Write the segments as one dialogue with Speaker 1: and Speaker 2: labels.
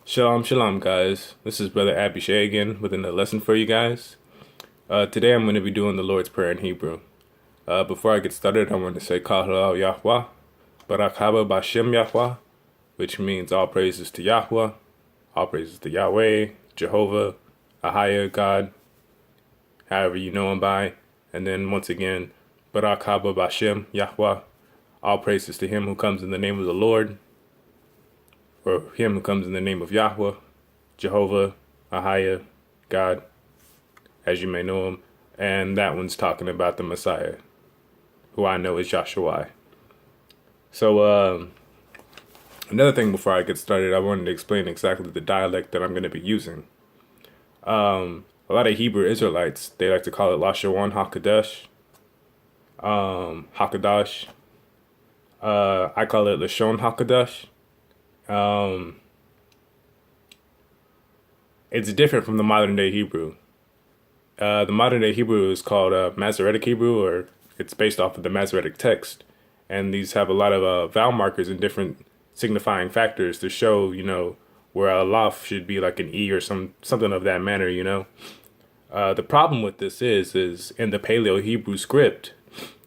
Speaker 1: Shalom, guys. This is Brother Aby'Naw again with another lesson for you guys. Today I'm going to be doing the Lord's Prayer in Hebrew. Before I get started, I want to say Chaqa'Naw Yahweh, Barak Haba Bashem Yahweh, which means all praises to Yahweh, all praises to Yahweh, Jehovah, Ahaya, God, however you know him by. And then once again, Barak Haba Bashem Yahweh, all praises to him who comes in the name of the Lord, or him who comes in the name of Yahweh, Jehovah, Ahaya, God, as you may know him. And that one's talking about the Messiah, who I know is Yahshua. So, another thing before I get started, I wanted to explain exactly the dialect that I'm going to be using. A lot of Hebrew Israelites, they like to call it Lashawn HaQadash, HaQadash. I call it Lashawn HaQadash. It's different from the modern day Hebrew. The modern day Hebrew is called Masoretic Hebrew, or it's based off of the Masoretic text. And these have a lot of vowel markers and different signifying factors to show, where a laf should be like an E or something of that manner, The problem with this is in the Paleo Hebrew script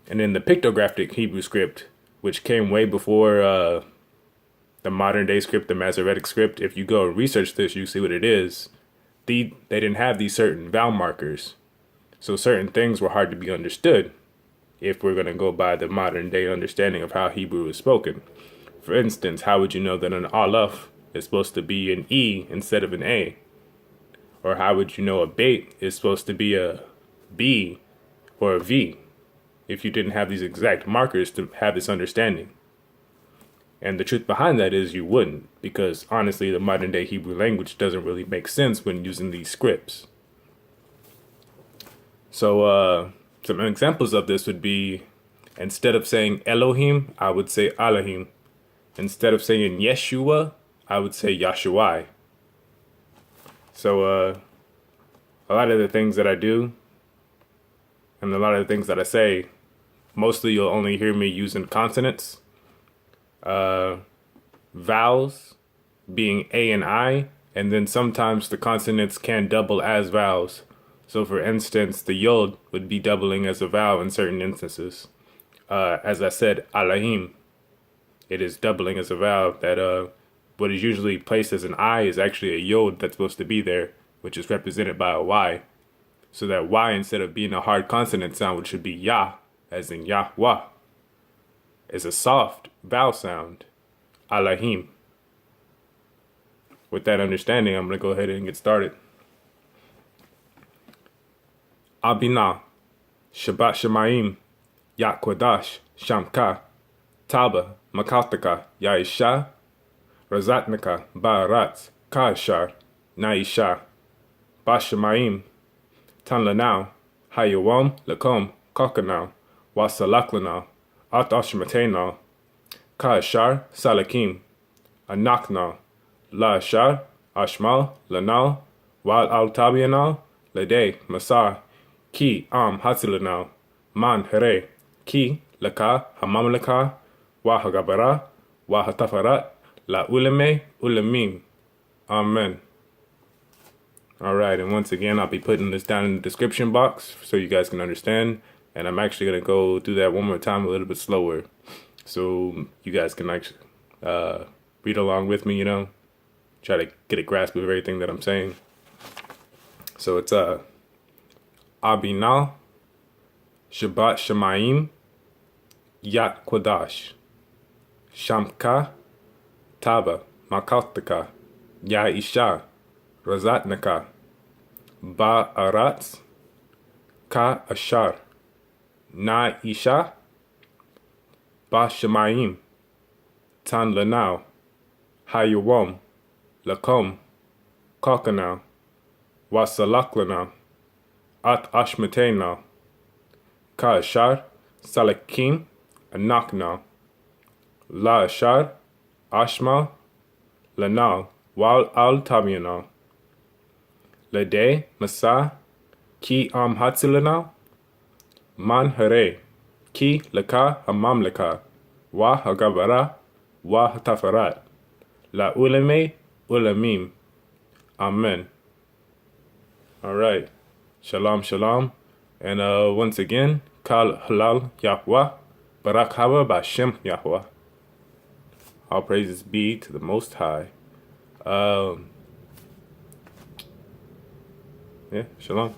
Speaker 1: and in the pictographic Hebrew script, which came way before the modern day script, the Masoretic script. If you go and research this, you see what it is. They didn't have these certain vowel markers. So certain things were hard to be understood if we're going to go by the modern day understanding of how Hebrew is spoken. For instance, how would you know that an aleph is supposed to be an E instead of an A? Or how would you know a bait is supposed to be a B or a V if you didn't have these exact markers to have this understanding? And the truth behind that is you wouldn't, because honestly, the modern day Hebrew language doesn't really make sense when using these scripts. So some examples of this would be, instead of saying Elohim, I would say Elohim. Instead of saying Yeshua, I would say Yahshua. So a lot of the things that I do and a lot of the things that I say, mostly you'll only hear me using consonants. Vowels being A and I, and then sometimes the consonants can double as vowels. So for instance, the yod would be doubling as a vowel in certain instances. As I said, Alahim, it is doubling as a vowel. That what is usually placed as an I is actually a yod that's supposed to be there, which is represented by a Y. So that Y, instead of being a hard consonant sound, which should be Yah, as in Yahweh, is a soft vowel sound, Alahim. With that understanding, I'm going to go ahead and get started. Aby'Naw, Shamaym, Yat'Qadash, Sham'Ka, Taba, Malkawta'Ka, Ratzawna'Ka, Ba'aratz, Ka'ashar, Na'isha, Shamaym, Tanlanaw, Hayawam, Lakom, Chaqa'Naw, Salachym, Ashmatay'Naw, Ka'ashar, Salachym, Anach'Naw, Lashawn, Ashmaw, Lanaw, AL-Taby'Anaw, Lyday, Masah, HaQadash, Man Hare, Laka, Hamamlaka, Wahagabara, Wahatafarat, Iwlamym. Amen. Alright, and once again, I'll be putting this down in the description box so you guys can understand. And I'm actually going to go do that one more time a little bit slower, so you guys can actually read along with me, try to get a grasp of everything that I'm saying. So it's Aby'Naw, Shamaym, Yat'Qadash, Sham'Ka, Taba, Malkawta'Ka, Ratzawna'Ka, Ba'aratz, Ka'ashar, Na'isha, Shamaym, Tanlanaw, Hayawam, Lakom, Chaqa'Naw, Salachym, Ashmatay'Naw, Ka'ashar, Salachym, Anach'Naw, Lashawn, Ashmaw, Lanaw, AL-Taby'Anaw, Lyday, Masah, Man Hare, Laka, Hamamlaka, Wahagabara, Wahatafarat, Iwlamym, Iwlamym. Amen. All right. Shalom, shalom. And once again, Kal Halal Yahweh. Barak Haba Bashem Yahweh. All praises be to the Most High. Yeah, shalom.